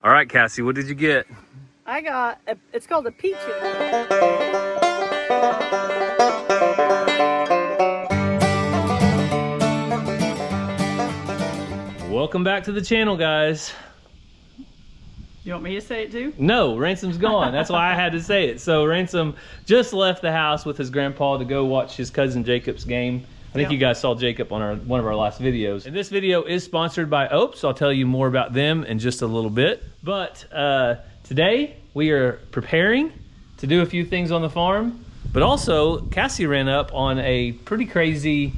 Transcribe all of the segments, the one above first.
All right, Cassie, what did you get? I got, it's called a peacock. Welcome back to the channel, guys. You want me to say it too? No, Ransom's gone. That's why I had to say it. So Ransom just left the house with his grandpa to go watch his cousin Jacob's game. I think you guys saw Jacob on one of our last videos. And this video is sponsored by Opes. I'll tell you more about them in just a little bit. But today we are preparing to do a few things on the farm. But also, Cassie ran up on a pretty crazy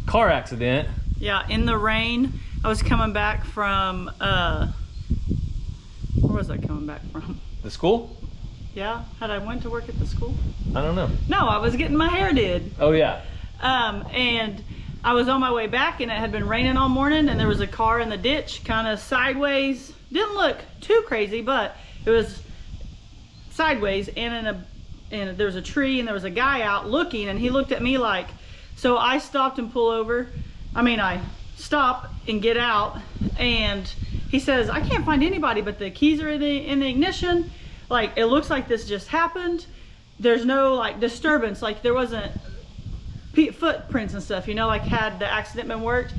car accident. Yeah, in the rain. I was coming back from, where was I coming back from? The school? Yeah, had I went to work at the school? I don't know. No, I was getting my hair did. Oh yeah. And I was on my way back and it had been raining all morning and there was a car in the ditch kind of sideways. Didn't look too crazy, but it was sideways and there was a tree and there was a guy out looking and he looked at me like, so I stopped and pull over. I stop and get out and he says, I can't find anybody, but the keys are in the ignition. Like, it looks like this just happened. There's no like disturbance. Like there wasn't footprints and stuff, you know, like had the accident been worked.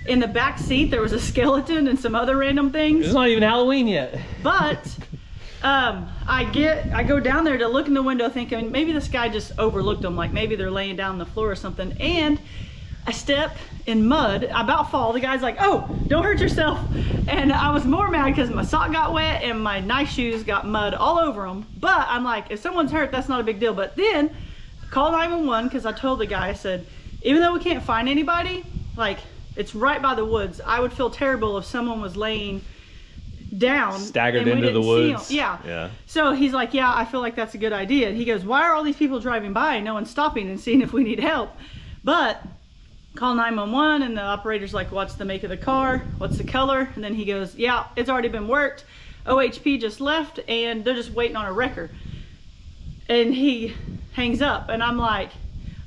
In the back seat there was a skeleton and some other random things. It's not even Halloween yet. But I go down there to look in the window thinking maybe this guy just overlooked them, like maybe they're laying down on the floor or something, and I step in mud, I about fall. The guy's like, oh, don't hurt yourself. And I was more mad because my sock got wet and my nice shoes got mud all over them. But I'm like, if someone's hurt, that's not a big deal. But then call 911 because I told the guy, I said, even though we can't find anybody, like it's right by the woods. I would feel terrible if someone was laying down, staggered into the woods. Yeah. So he's like, yeah, I feel like that's a good idea. And he goes, why are all these people driving by and no one's stopping and seeing if we need help? But call 911 and the operator's like, what's the make of the car? What's the color? And then he goes, yeah, it's already been worked. OHP just left and they're just waiting on a wrecker. And he hangs up and I'm like,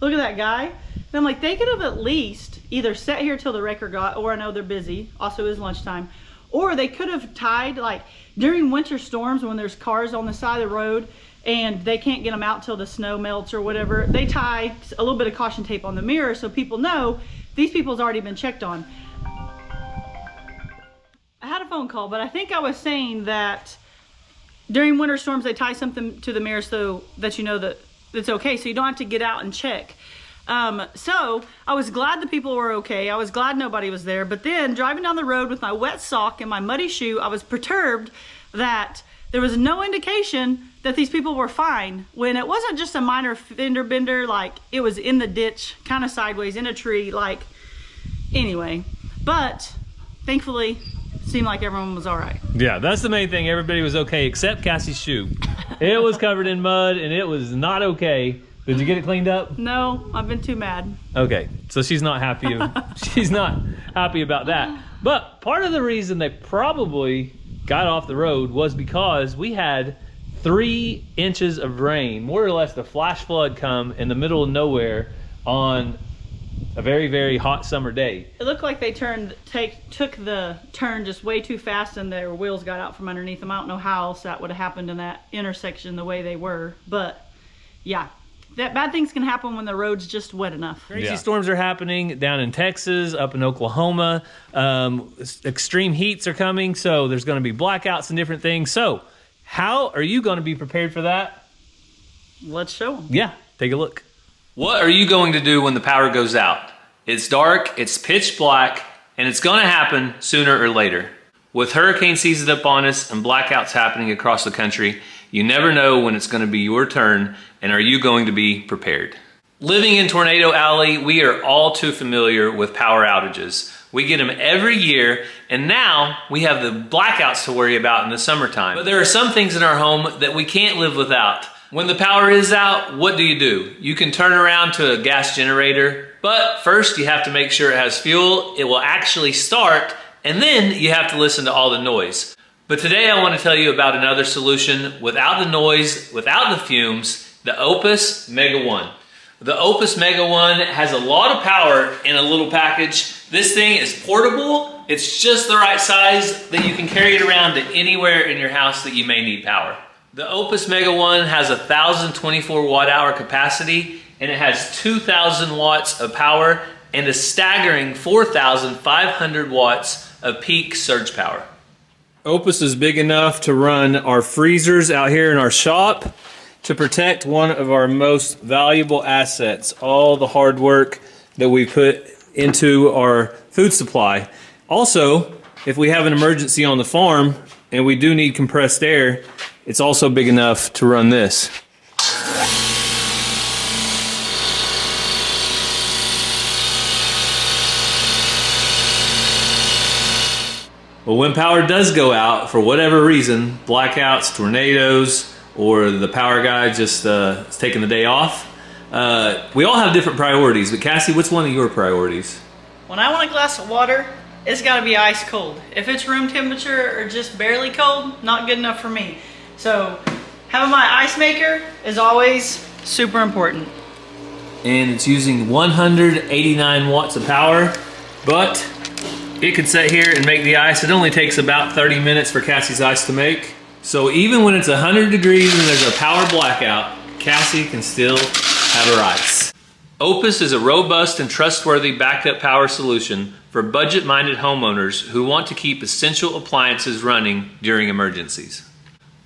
look at that guy. And I'm like, they could have at least either sat here till the wrecker got, or I know they're busy, also is lunchtime, or they could have tied, like during winter storms when there's cars on the side of the road and they can't get them out till the snow melts or whatever, they tie a little bit of caution tape on the mirror so people know these people's already been checked on. I had a phone call, but I think I was saying that during winter storms they tie something to the mirror so that you know that it's okay, so you don't have to get out and check. So I was glad the people were okay. I was glad nobody was there. But then driving down the road with my wet sock and my muddy shoe, I was perturbed that there was no indication that these people were fine when it wasn't just a minor fender bender, like it was in the ditch, kind of sideways in a tree, like anyway. But thankfully, it seemed like everyone was all right. Yeah, that's the main thing. Everybody was okay except Cassie's shoe. It was covered in mud and it was not okay. Did you get it cleaned up? No, I've been too mad. Okay, so she's not happy. She's not happy about that. But part of the reason they probably got off the road was because we had 3 inches of rain, more or less the flash flood come in the middle of nowhere on a very, very hot summer day. It looked like they took the turn just way too fast and their wheels got out from underneath them. I don't know how else that would have happened in that intersection the way they were, but yeah. That bad things can happen when the road's just wet enough. Crazy storms are happening down in Texas, up in Oklahoma. Extreme heats are coming, so there's going to be blackouts and different things. So how are you going to be prepared for that? Let's show them. Yeah, take a look. What are you going to do when the power goes out? It's dark, it's pitch black, and it's going to happen sooner or later. With hurricane season up on us and blackouts happening across the country, you never know when it's going to be your turn, and are you going to be prepared? Living in Tornado Alley, we are all too familiar with power outages. We get them every year, and now we have the blackouts to worry about in the summertime. But there are some things in our home that we can't live without. When the power is out, what do? You can turn around to a gas generator, but first you have to make sure it has fuel, it will actually start, and then you have to listen to all the noise. But today I want to tell you about another solution without the noise, without the fumes, the Opus Mega 1. The Opus Mega 1 has a lot of power in a little package. This thing is portable, it's just the right size that you can carry it around to anywhere in your house that you may need power. The Opus Mega 1 has 1,024 watt-hour capacity, and it has 2,000 watts of power and a staggering 4,500 watts of peak surge power. Opus is big enough to run our freezers out here in our shop to protect one of our most valuable assets, all the hard work that we put into our food supply. Also, if we have an emergency on the farm and we do need compressed air, it's also big enough to run this. Well, when power does go out, for whatever reason, blackouts, tornadoes, or the power guy just is taking the day off, we all have different priorities. But Cassie, what's one of your priorities? When I want a glass of water, it's gotta be ice cold. If it's room temperature or just barely cold, not good enough for me. So having my ice maker is always super important. And it's using 189 watts of power, but it could sit here and make the ice. It only takes about 30 minutes for Cassie's ice to make. So even when it's 100 degrees and there's a power blackout, Cassie can still have her ice. Opus is a robust and trustworthy backup power solution for budget-minded homeowners who want to keep essential appliances running during emergencies.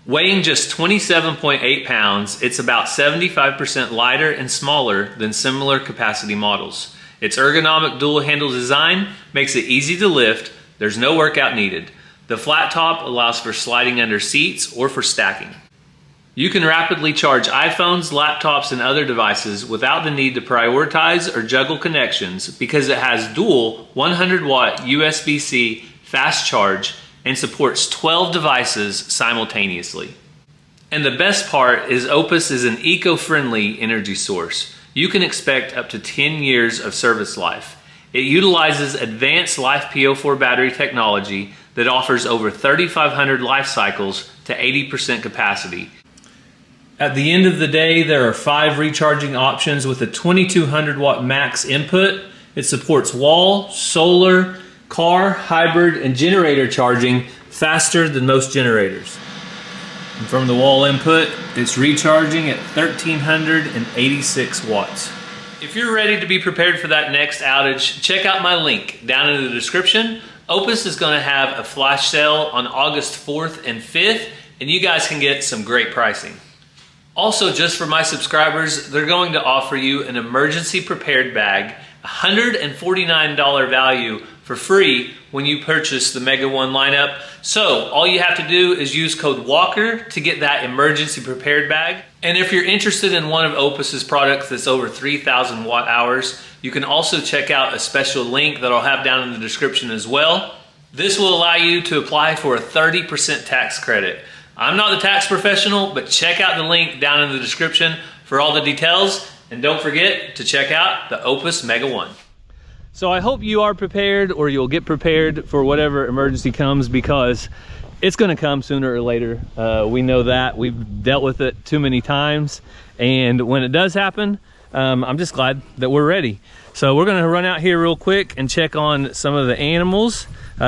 Weighing just 27.8 pounds, it's about 75% lighter and smaller than similar capacity models. Its ergonomic dual-handle design makes it easy to lift. There's no workout needed. The flat top allows for sliding under seats or for stacking. You can rapidly charge iPhones, laptops, and other devices without the need to prioritize or juggle connections because it has dual 100-watt USB-C fast charge and supports 12 devices simultaneously. And the best part is Opus is an eco-friendly energy source. You can expect up to 10 years of service life. It utilizes advanced LiFePO4 battery technology that offers over 3,500 life cycles to 80% capacity. At the end of the day, there are 5 recharging options with a 2,200 watt max input. It supports wall, solar, car, hybrid, and generator charging faster than most generators. And from the wall input, it's recharging at 1,386 watts. If you're ready to be prepared for that next outage, check out my link down in the description. Opus is going to have a flash sale on August 4th and 5th, and you guys can get some great pricing. Also, just for my subscribers, they're going to offer you an emergency prepared bag, $149 value for free when you purchase the Mega 1 lineup. So all you have to do is use code WALKER to get that emergency prepared bag. And if you're interested in one of Opus's products that's over 3,000 watt hours, you can also check out a special link that I'll have down in the description as well. This will allow you to apply for a 30% tax credit. I'm not the tax professional, but check out the link down in the description for all the details. And don't forget to check out the Opus Mega 1. So I hope you are prepared, or you'll get prepared for whatever emergency comes, because it's going to come sooner or later. We know that. We've dealt with it too many times. And when it does happen, I'm just glad that we're ready. So we're going to run out here real quick and check on some of the animals.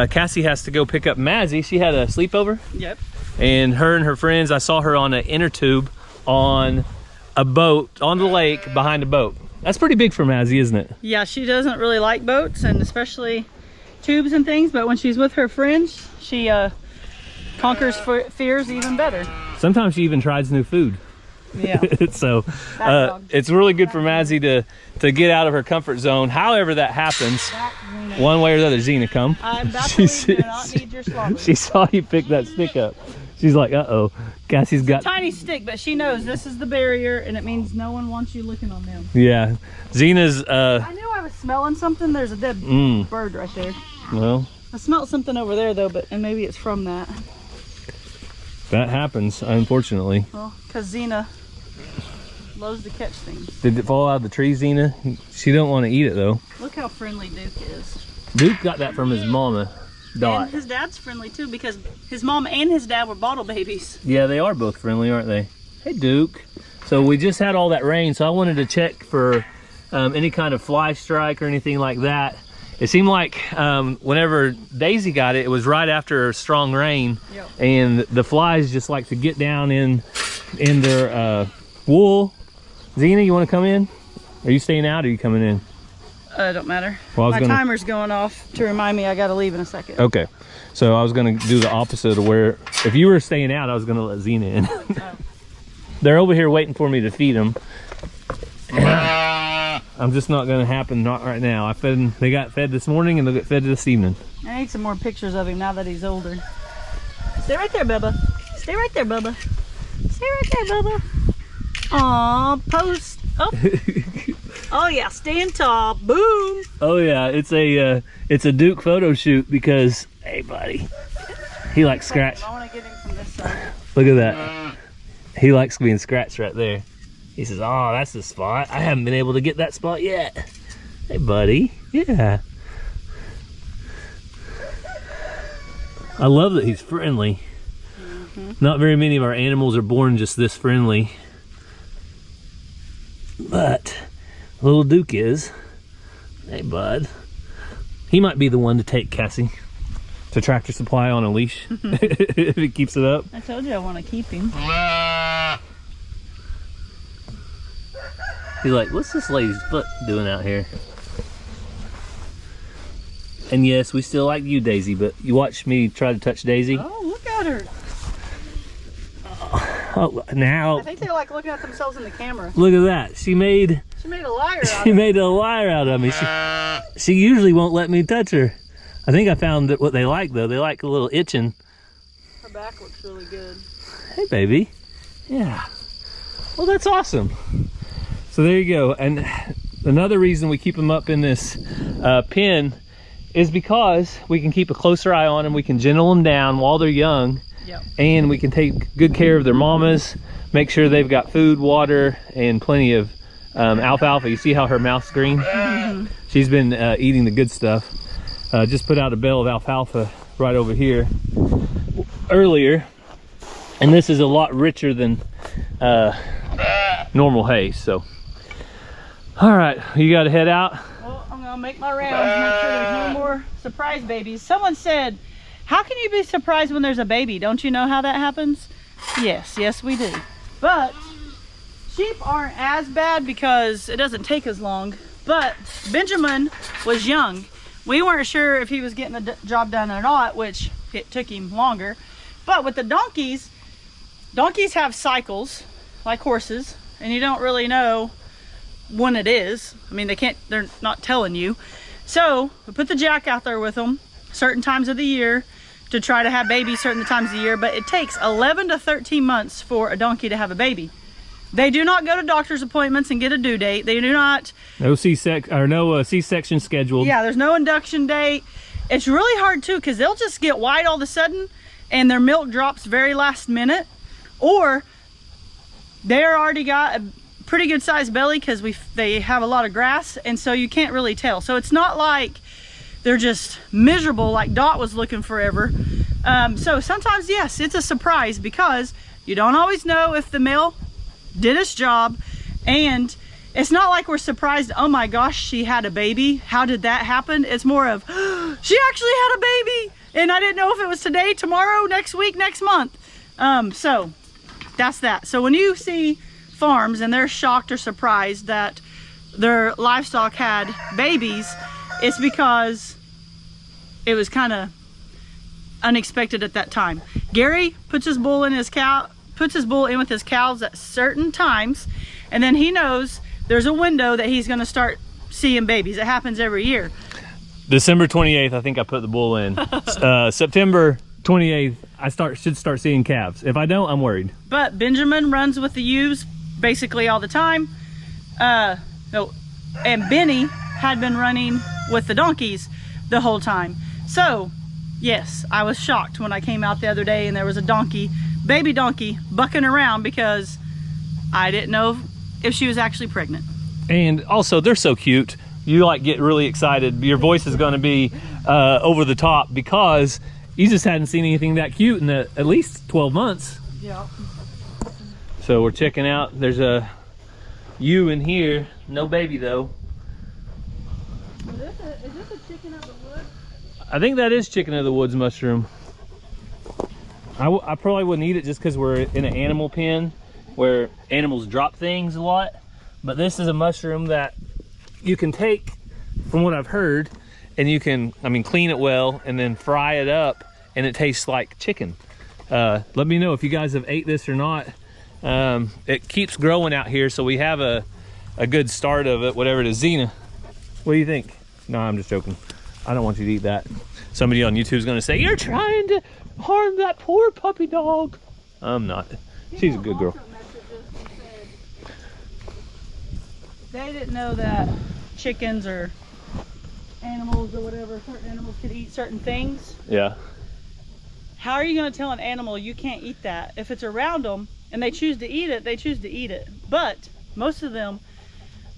Cassie has to go pick up Mazzy. She had a sleepover. Yep. And her friends, I saw her on an inner tube on a boat, on the lake behind a boat. That's pretty big for Mazzy, isn't it? Yeah, she doesn't really like boats, and especially tubes and things, but when she's with her friends, she conquers fears even better. Sometimes she even tries new food. Yeah. So it's really good for Mazzy to get out of her comfort zone. However that happens, one way or the other. Xena, come. I'm about to leave, do not need your slobber. She saw you pick that stick up. She's like, uh-oh, Cassie's got... It's a tiny stick, but she knows this is the barrier, and it means no one wants you looking on them. Yeah. Xena's... I knew I was smelling something. There's a dead bird right there. Well... I smelled something over there, though, and maybe it's from that. That happens, unfortunately. Well, because Xena loves to catch things. Did it fall out of the tree, Xena? She don't want to eat it, though. Look how friendly Duke is. Duke got that from his mama. Dot. And his dad's friendly too, because his mom and his dad were bottle babies. Yeah, they are both friendly, aren't they? Hey, Duke. So we just had all that rain, so I wanted to check for any kind of fly strike or anything like that. It seemed like whenever Daisy got it, it was right after strong rain. Yep. And the flies just like to get down in their wool. Xena, you want to come in? Are you staying out or are you coming in? Don't matter. Well, My timer's going off to remind me I gotta leave in a second. Okay. So I was gonna do the opposite of where, if you were staying out, I was gonna let Xena in. Oh. They're over here waiting for me to feed them. I'm just not gonna happen, not right now. I fed them, they got fed this morning and they'll get fed this evening. I need some more pictures of him now that he's older. Stay right there, Bubba. Stay right there, Bubba. Stay right there, Bubba. Aw, post. Oh. Oh yeah, stand tall. Boom. Oh yeah, it's a Duke photo shoot because, hey buddy, he likes scratch. I want to get him from this side. Look at that. He likes being scratched right there. He says, oh, that's the spot. I haven't been able to get that spot yet. Hey buddy, yeah. I love that he's friendly. Not very many of our animals are born just this friendly. But little Duke is. Hey bud. He might be the one to take Cassie to Tractor Supply on a leash if he keeps it up. I told you I want to keep him. He's like, what's this lady's foot doing out here? And yes, we still like you, Daisy, but you watch me try to touch Daisy. Oh, look at her. Oh, now. I think they like looking at themselves in the camera. Look at that. She made a liar out of She it. made a liar out of me. She usually won't let me touch her. I think I found that what they like though. They like a little itching. Her back looks really good. Hey baby. Yeah. Well, that's awesome. So there you go. And another reason we keep them up in this pen is because we can keep a closer eye on them. We can gentle them down while they're young. Yep. And we can take good care of their mamas, make sure they've got food, water, and plenty of alfalfa. You see how her mouth's green? Mm-hmm. She's been eating the good stuff. Just put out a bale of alfalfa right over here earlier. And this is a lot richer than normal hay, so. All right, you gotta head out. Well, I'm gonna make my rounds, make sure there's no more surprise babies. Someone said, how can you be surprised when there's a baby? Don't you know how that happens? Yes, yes we do. But sheep aren't as bad because it doesn't take as long. But Benjamin was young. We weren't sure if he was getting the job done or not, which it took him longer. But with the donkeys have cycles like horses, and you don't really know when it is. I mean, they're not telling you. So we put the jack out there with them certain times of the year to try to have babies certain times of the year, but it takes 11 to 13 months for a donkey to have a baby. They do not go to doctor's appointments and get a due date. They do not. No C-section scheduled. Yeah, there's no induction date. It's really hard too because they'll just get white all of a sudden and their milk drops very last minute, or they're already got a pretty good sized belly because they have a lot of grass, and so you can't really tell. So it's not like they're just miserable like Dot was looking forever. So sometimes, yes, it's a surprise because you don't always know if the male did his job, and it's not like we're surprised, oh my gosh, she had a baby. How did that happen? It's more of, she actually had a baby, and I didn't know if it was today, tomorrow, next week, next month. So that's that. So when you see farms and they're shocked or surprised that their livestock had babies, it's because it was kind of unexpected at that time. Gary puts his bull in with his cows at certain times, and then he knows there's a window that he's going to start seeing babies. It happens every year. December 28th, I think I put the bull in. September 28th, I should start seeing calves. If I don't, I'm worried. But Benjamin runs with the ewes basically all the time. And Benny had been running with the donkeys the whole time. So yes, I was shocked when I came out the other day and there was a baby donkey bucking around because I didn't know if she was actually pregnant. And also, they're so cute. You like get really excited. Your voice is going to be over the top because you just hadn't seen anything that cute in at least 12 months. Yeah. So we're checking out. There's a ewe in here. No baby though. Is this a chicken of the woods? I think that is chicken of the woods mushroom. I probably wouldn't eat it just because we're in an animal pen where animals drop things a lot. But this is a mushroom that you can take, from what I've heard, and you can, I mean, clean it well and then fry it up, and it tastes like chicken. Let me know if you guys have ate this or not. It keeps growing out here, so we have a good start of it, whatever it is. Xena, what do you think? No, I'm just joking. I don't want you to eat that. Somebody on YouTube is going to say, you're trying to harm that poor puppy dog. I'm not. She's a good girl. They didn't know that chickens or animals or whatever, certain animals could eat certain things. Yeah. How are you going to tell an animal you can't eat that? If it's around them and they choose to eat it, they choose to eat it. But most of them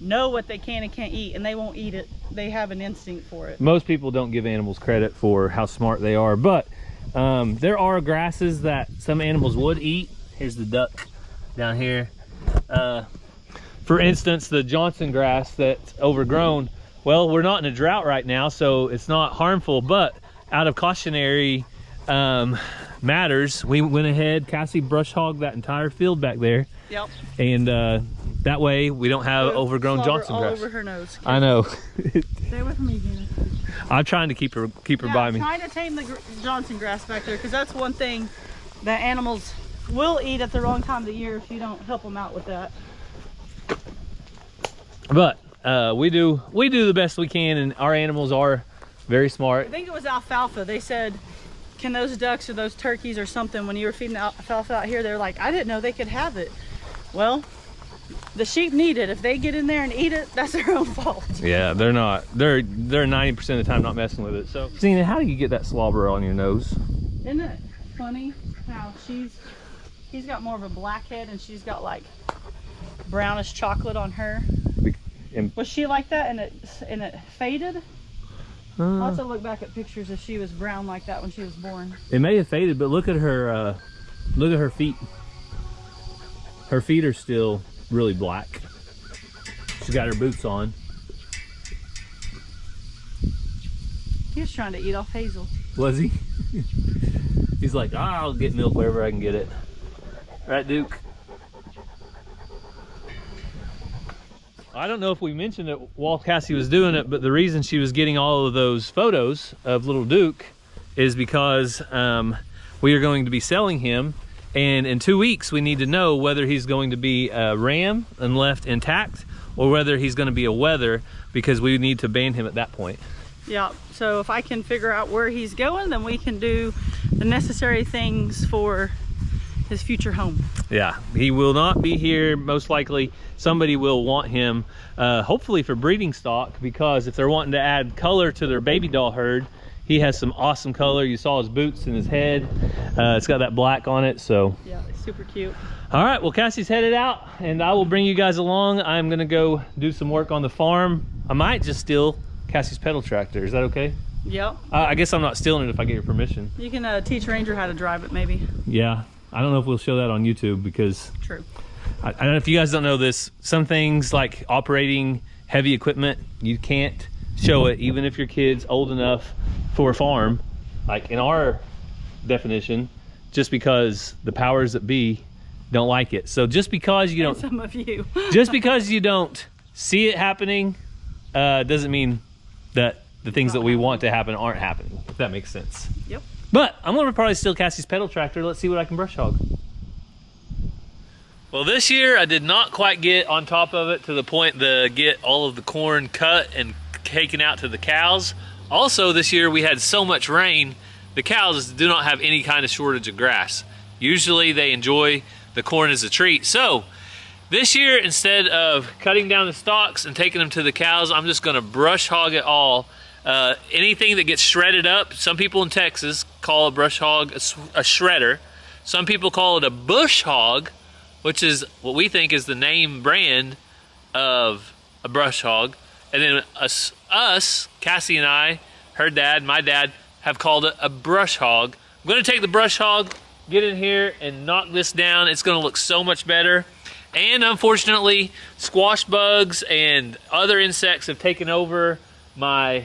know what they can and can't eat, and they won't eat it. They have an instinct for it. Most people don't give animals credit for how smart they are, but there are grasses that some animals would eat. Here's the duck down here. For instance, the Johnson grass that's overgrown. Well, we're not in a drought right now, so it's not harmful, but out of cautionary matters, we went ahead, Cassie brush hogged that entire field back there. Yep. And that way we don't have overgrown Johnson grass. All over her nose. I know. Stay with me again. I'm trying to keep her by me. Trying to tame the Johnson grass back there, because that's one thing that animals will eat at the wrong time of the year if you don't help them out with that. But we do the best we can, and our animals are very smart. I think it was alfalfa. They said, can those ducks or those turkeys or something, when you were feeding alfalfa out here, they're like, I didn't know they could have it. Well, the sheep need it. If they get in there and eat it, that's their own fault. Yeah, they're 90% of the time not messing with it. So, Xena, how do you get that slobber on your nose? Isn't it funny how he's got more of a black head and she's got like brownish chocolate on her? Was she like that and it faded? I'll have to look back at pictures if she was brown like that when she was born. It may have faded, but look at her feet. Her feet are still really black. She's got her boots on. He was trying to eat off Hazel. Was he? He's like, I'll get milk wherever I can get it. Right, Duke? I don't know if we mentioned it while Cassie was doing it, but the reason she was getting all of those photos of little Duke is because we are going to be selling him, and in 2 weeks we need to know whether he's going to be a ram and left intact, or whether he's going to be a wether, because we need to ban him at that point. Yeah, so if I can figure out where he's going, then we can do the necessary things for his future home. Yeah, he will not be here. Most likely somebody will want him, hopefully for breeding stock, because if they're wanting to add color to their baby doll herd, he has some awesome color. You saw his boots and his head. It's got that black on it, so. Yeah, it's super cute. All right, well, Cassie's headed out, and I will bring you guys along. I'm gonna go do some work on the farm. I might just steal Cassie's pedal tractor. Is that okay? Yep. I guess I'm not stealing it if I get your permission. You can teach Ranger how to drive it, maybe. Yeah, I don't know if we'll show that on YouTube, because True. I don't know if you guys don't know this. Some things like operating heavy equipment, you can't show it even if your kid's old enough for a farm, like in our definition, just because the powers that be don't like it. So just because you don't, some of you, just because you don't see it happening, doesn't mean that the things that we want to happen aren't happening, if that makes sense. Yep. But I'm gonna probably steal Cassie's pedal tractor. Let's see what I can brush hog. Well, this year I did not quite get on top of it to the point to get all of the corn cut and taken out to the cows. Also, this year we had so much rain, the cows do not have any kind of shortage of grass. Usually they enjoy the corn as a treat. So this year, instead of cutting down the stalks and taking them to the cows, I'm just gonna brush hog it all. Anything that gets shredded up, some people in Texas call a brush hog a shredder. Some people call it a bush hog, which is what we think is the name brand of a brush hog. And then us, Cassie and I, her dad, my dad, have called it a brush hog. I'm gonna take the brush hog, get in here and knock this down. It's gonna look so much better. And unfortunately, squash bugs and other insects have taken over my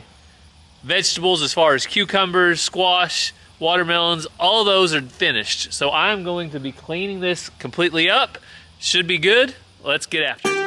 vegetables as far as cucumbers, squash, watermelons, all those are finished. So I'm going to be cleaning this completely up. Should be good. Let's get after it.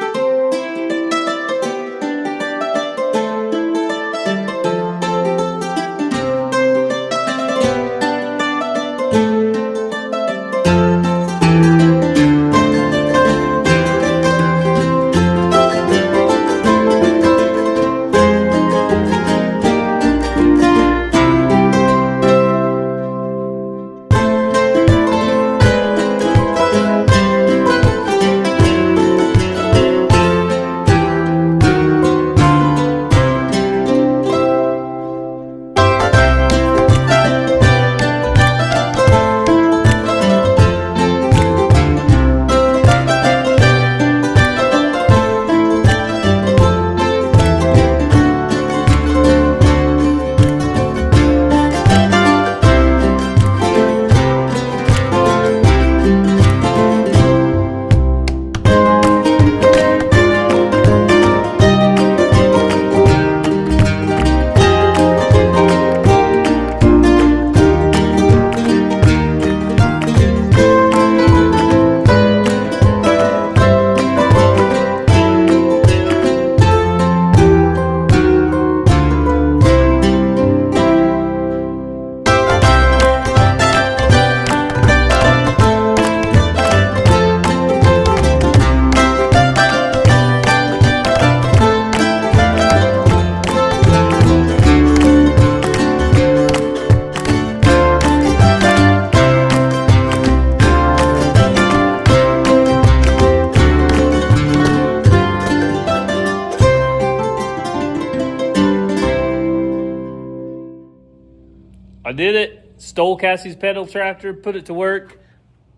I did it. Stole Cassie's pedal tractor, put it to work.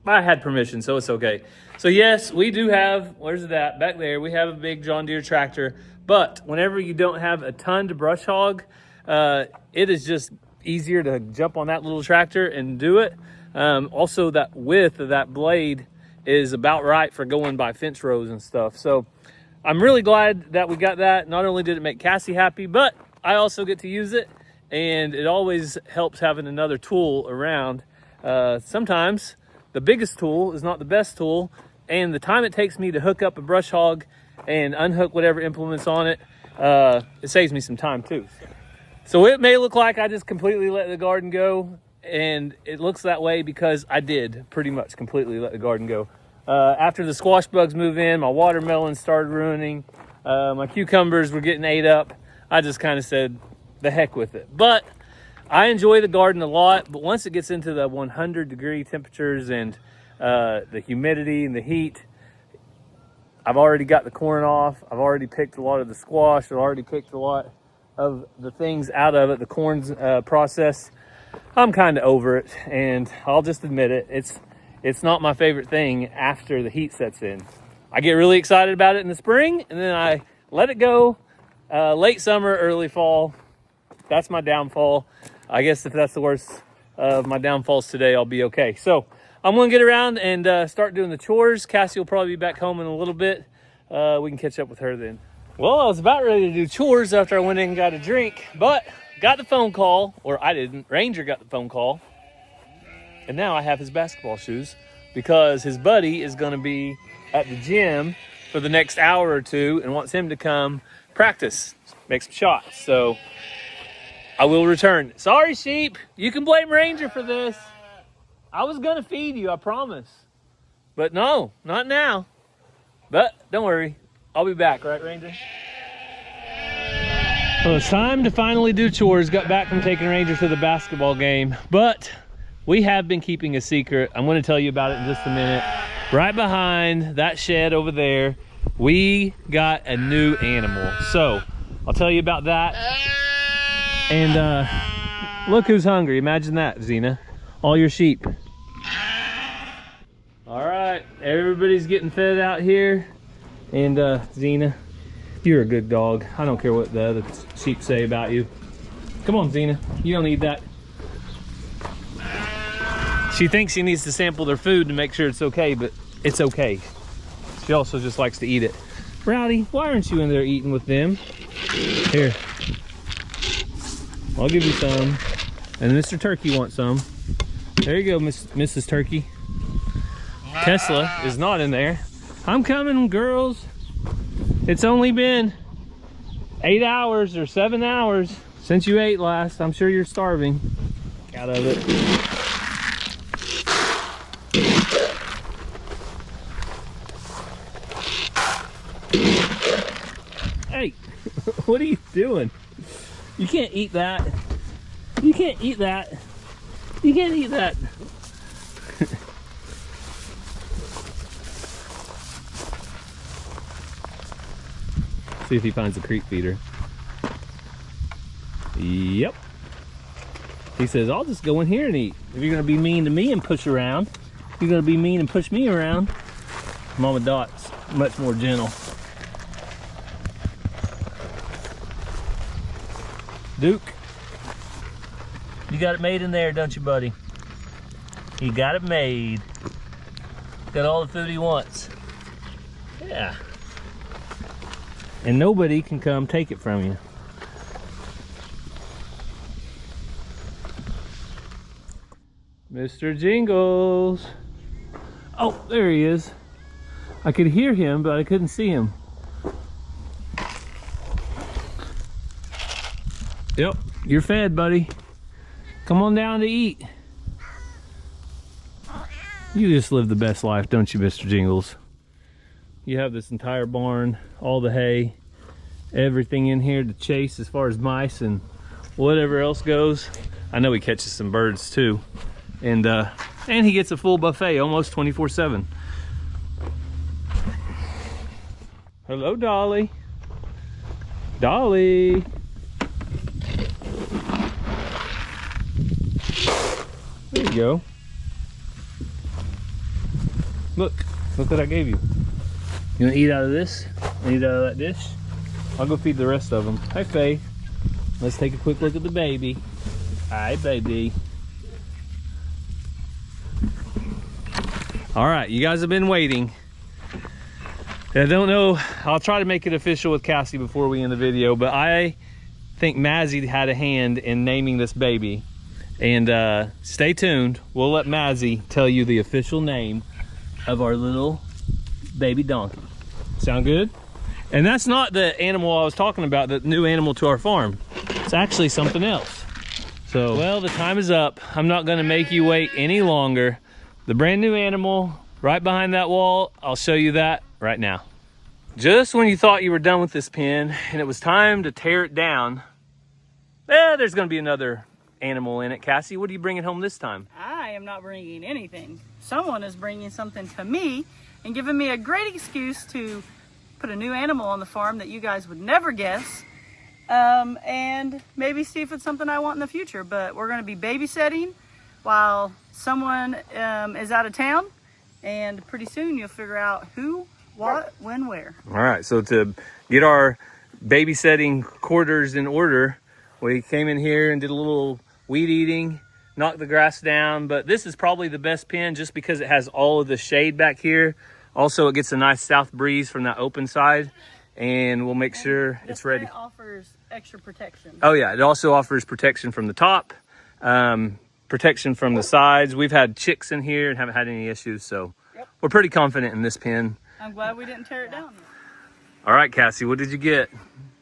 I had permission, so it's okay. So yes, we do have, where's it at? Back there, we have a big John Deere tractor. But whenever you don't have a ton to brush hog, it is just easier to jump on that little tractor and do it. Also, that width of that blade is about right for going by fence rows and stuff. So I'm really glad that we got that. Not only did it make Cassie happy, but I also get to use it. And it always helps having another tool around. Sometimes the biggest tool is not the best tool, and the time it takes me to hook up a brush hog and unhook whatever implements on it, it saves me some time too. So it may look like I just completely let the garden go, and it looks that way because I did pretty much completely let the garden go. After the squash bugs move in, my watermelons started ruining, my cucumbers were getting ate up. I just kind of said, the heck with it. But I enjoy the garden a lot, but once it gets into the 100-degree temperatures and the humidity and the heat, I've already got the corn off. I've already picked a lot of the squash. I've already picked a lot of the things out of it, the corn's process. I'm kind of over it, and I'll just admit it. It's not my favorite thing after the heat sets in. I get really excited about it in the spring, and then I let it go late summer, early fall. That's my downfall. I guess if that's the worst of my downfalls today, I'll be okay. So I'm going to get around and start doing the chores. Cassie will probably be back home in a little bit. We can catch up with her then. Well, I was about ready to do chores after I went in and got a drink, but got the phone call, or I didn't. Ranger got the phone call. And now I have his basketball shoes because his buddy is going to be at the gym for the next hour or two and wants him to come practice, make some shots. So I will return. Sorry, sheep. You can blame Ranger for this. I was going to feed you, I promise. But no, not now. But don't worry. I'll be back, right, Ranger? Well, it's time to finally do chores. Got back from taking Ranger to the basketball game. But we have been keeping a secret. I'm going to tell you about it in just a minute. Right behind that shed over there, we got a new animal. So I'll tell you about that. And look who's hungry. Imagine that, Xena. All your sheep. All right, everybody's getting fed out here. And Xena, you're a good dog. I don't care what the other sheep say about you. Come on, Xena. You don't need that. She thinks she needs to sample their food to make sure it's okay, but it's okay. She also just likes to eat it. Rowdy, why aren't you in there eating with them? Here. I'll give you some. And Mr. Turkey wants some. There you go, Mrs. Turkey. Tesla is not in there. I'm coming, girls. It's only been 8 hours or 7 hours since you ate last. I'm sure you're starving. Out of it. Hey, what are you doing? You can't eat that. You can't eat that. You can't eat that. See if he finds a creek feeder. Yep. He says, I'll just go in here and eat. If you're gonna be mean to me and push around, if you're gonna be mean and push me around, Mama Dot's much more gentle. Duke, you got it made in there, don't you, buddy? You got it made. Got all the food he wants. Yeah. And nobody can come take it from you. Mr. Jingles. Oh, there he is. I could hear him, but I couldn't see him. Yep, you're fed, buddy. Come on down to eat. You just live the best life, don't you, Mr. Jingles? You have this entire barn, all the hay, everything in here to chase as far as mice and whatever else goes. I know he catches some birds too. And he gets a full buffet almost 24/7. Hello, Dolly. Dolly. There you go. Look what I gave you. You wanna eat out of this? Eat out of that dish? I'll go feed the rest of them. Hi, Faith. Let's take a quick look at the baby. Hi, baby. All right, you guys have been waiting. I don't know, I'll try to make it official with Cassie before we end the video, but I think Mazzy had a hand in naming this baby. And stay tuned, we'll let Mazzy tell you the official name of our little baby donkey. Sound good? And that's not the animal I was talking about, the new animal to our farm. It's actually something else. So, well, the time is up. I'm not gonna make you wait any longer. The brand new animal right behind that wall, I'll show you that right now. Just when you thought you were done with this pen and it was time to tear it down, there's gonna be another animal in it. Cassie, what are you bringing home this time? I am not bringing anything. Someone is bringing something to me and giving me a great excuse to put a new animal on the farm that you guys would never guess, and maybe see if it's something I want in the future. But we're gonna be babysitting while someone is out of town, and pretty soon you'll figure out who, what, when, where. All right, so to get our babysitting quarters in order, we came in here and did a little weed eating, knocked the grass down, but this is probably the best pen just because it has all of the shade back here. Also, it gets a nice south breeze from that open side, and we'll make sure it's ready. It offers extra protection. Oh yeah, it also offers protection from the top, protection from the sides. We've had chicks in here and haven't had any issues, so we're pretty confident in this pen. I'm glad we didn't tear it down. All right, Cassie, what did you get?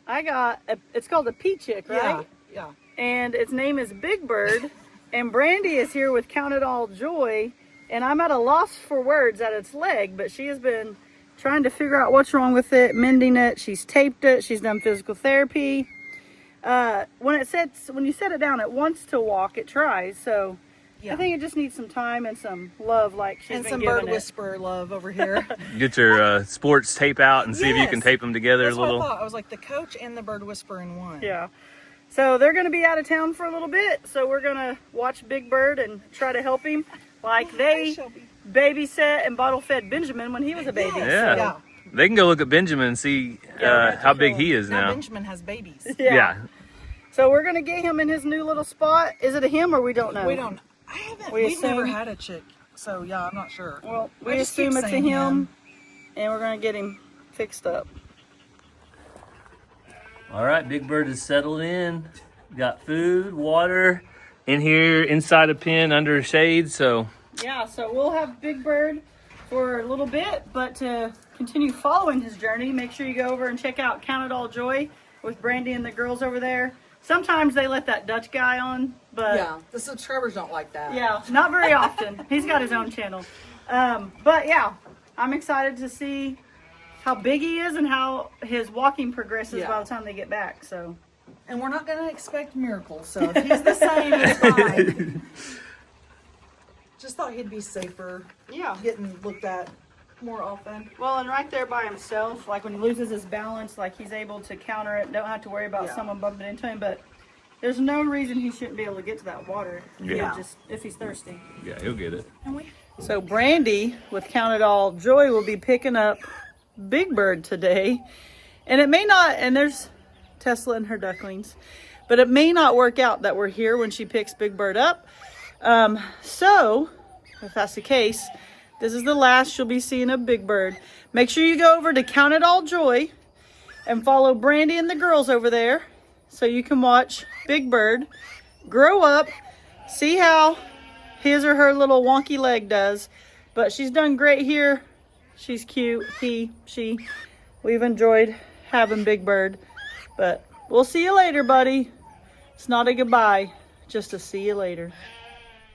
I got, it's called a peacock, right? Yeah. And its name is Big Bird, and Brandi is here with Count It All Joy, and I'm at a loss for words at its leg, but she has been trying to figure out what's wrong with it, mending it. She's taped it. She's done physical therapy. When you set it down, it wants to walk. It tries. So I think it just needs some time and some love, like she's and been some giving bird it. whisperer love over here. Get your sports tape out and see if you can tape them together That's a little. What I thought. I was like the coach and the bird whisperer in one. Yeah. So they're going to be out of town for a little bit. So we're going to watch Big Bird and try to help him, like they babysat and bottle fed Benjamin when he was a baby. Yeah. Yeah. They can go look at Benjamin and see how big he is Now now. Benjamin has babies. Yeah. So we're going to get him in his new little spot. Is it a him or we don't know? We don't. I haven't. We We've never assume- had a chick, so yeah, I'm not sure. Well, we I just assume keep it's a saying him, and we're going to get him fixed up. All right, Big Bird is settled in. Got food, water in here inside a pen under a shade. So Yeah, so we'll have Big Bird for a little bit, but to continue following his journey, make sure you go over and check out Count It All Joy with Brandi and the girls over there. Sometimes they let that Dutch guy on, but Yeah, the subscribers don't like that. yeah, not very often. He's got his own channel. But yeah, I'm excited to see how big he is and how his walking progresses Yeah. by the time they get back. So, And we're not going to expect miracles, so if he's the same, it's fine. Just thought he'd be safer yeah. getting looked at more often. Well, and right there by himself, like when he loses his balance, like he's able to counter it. Don't have to worry about Yeah. someone bumping into him. But there's no reason he shouldn't be able to get to that water. Yeah. Just if he's thirsty. yeah, he'll get it. So Brandi with Count It All Joy will be picking up Big Bird today, and it may not. And there's Tesla and her ducklings, but it may not work out that we're here when she picks Big Bird up. So if that's the case, this is the last you'll be seeing of Big Bird. Make sure you go over to Count It All Joy and follow Brandi and the girls over there so you can watch Big Bird grow up, see how his or her little wonky leg does. But she's done great here. She's cute. She. We've enjoyed having Big Bird. But we'll see you later, buddy. It's not a goodbye, just a see you later.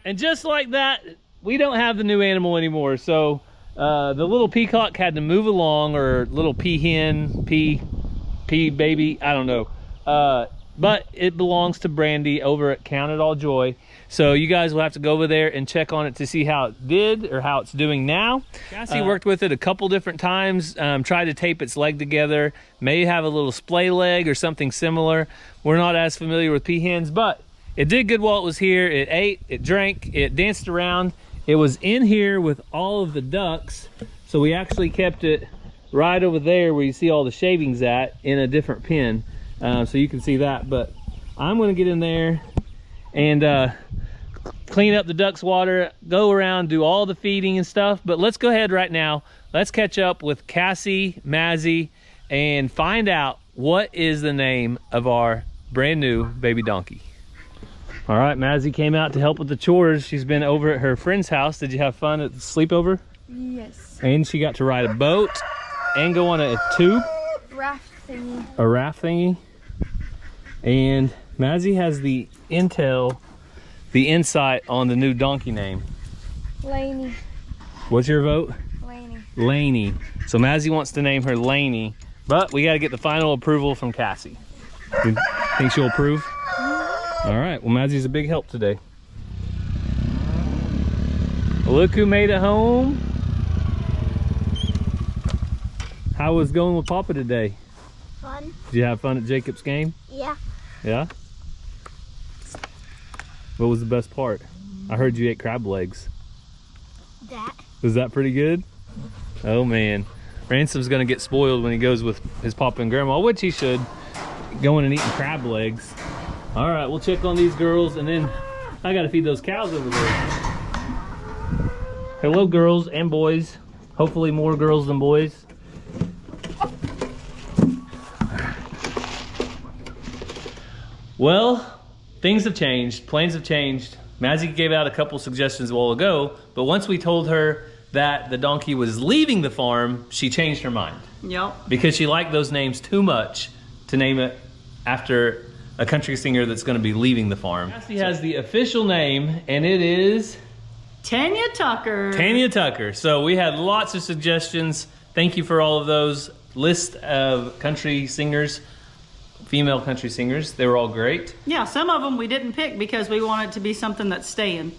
And just like that, we don't have the new animal anymore. So the little peacock had to move along, or little peahen, pea baby, I don't know. But it belongs to Brandi over at Count It All Joy. So you guys will have to go over there and check on it to see how it did or how it's doing now. Cassie worked with it a couple different times, tried to tape its leg together, may have a little splay leg or something similar. We're not as familiar with peahens, but it did good while it was here. It ate, it drank, it danced around. It was in here with all of the ducks. So we actually kept it right over there where you see all the shavings at, in a different pen. So you can see that, but I'm gonna get in there and clean up the ducks' water, go around, do all the feeding and stuff. But let's go ahead right now. Let's catch up with Cassie, Mazzy, and find out what is the name of our brand new baby donkey. All right, Mazzy came out to help with the chores. She's been over at her friend's house. Did you have fun at the sleepover? Yes. And she got to ride a boat and go on a tube. Raft thingy. A raft thingy. And Mazzy has the intel, the insight on the new donkey name. Laney. What's your vote? Laney. Laney. So Mazzy wants to name her Laney, but we got to get the final approval from Cassie. You think she'll approve? All right, well, Mazzy's a big help today. Look who made it home. How was going with Papa today? Fun. Did you have fun at Jacob's game? Yeah. Yeah? What was the best part? I heard you ate crab legs. That. Was that pretty good? Oh man. Ransom's gonna get spoiled when he goes with his papa and grandma, which he should, going and eating crab legs. All right, we'll check on these girls, and then I gotta feed those cows over there. Hello, girls and boys. Hopefully more girls than boys. Well, things have changed. Plans have changed. Mazzy gave out a couple suggestions a while ago, but once we told her that the donkey was leaving the farm, she changed her mind. Yep. Because she liked those names too much to name it after a country singer that's going to be leaving the farm. Cassie has the official name, and it is Tanya Tucker. Tanya Tucker. So we had lots of suggestions. Thank you for all of those. List of country singers, female country singers. They were all great. Yeah, some of them we didn't pick because we want it to be something that's staying.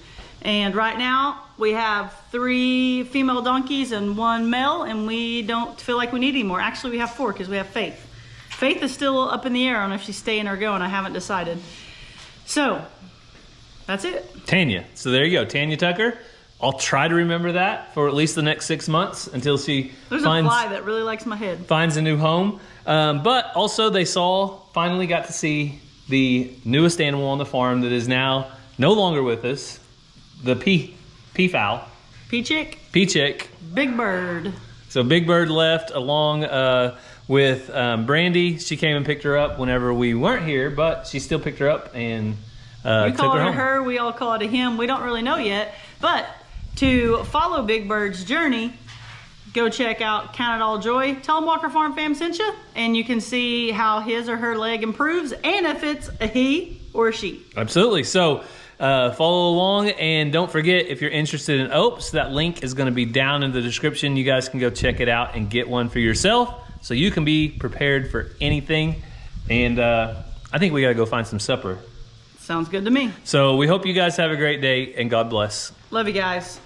And right now we have 3 female donkeys and 1 male, and we don't feel like we need any more. Actually, we have 4 because we have Faith. Faith is still up in the air on if she's staying or going. I haven't decided. So that's it. Tanya. So there you go, Tanya Tucker. I'll try to remember that for at least the next 6 months until she There's a fly that really likes my head. finds a new home. But also they finally got to see the newest animal on the farm that is now no longer with us, the peafowl. Peachick, Peachick. Big Bird. So Big Bird left along with Brandi. She came and picked her up whenever we weren't here, but she still picked her up and You took call her it a home. her, we all call it a him. We don't really know yet. But to follow Big Bird's journey, go check out Count It All Joy. Tell him Walker Farm Fam sent you, and you can see how his or her leg improves and if it's a he or a she. Absolutely. So follow along, and don't forget, if you're interested in OPEs, that link is going to be down in the description. You guys can go check it out and get one for yourself so you can be prepared for anything. And I think we got to go find some supper. Sounds good to me. So we hope you guys have a great day, and God bless. Love you guys.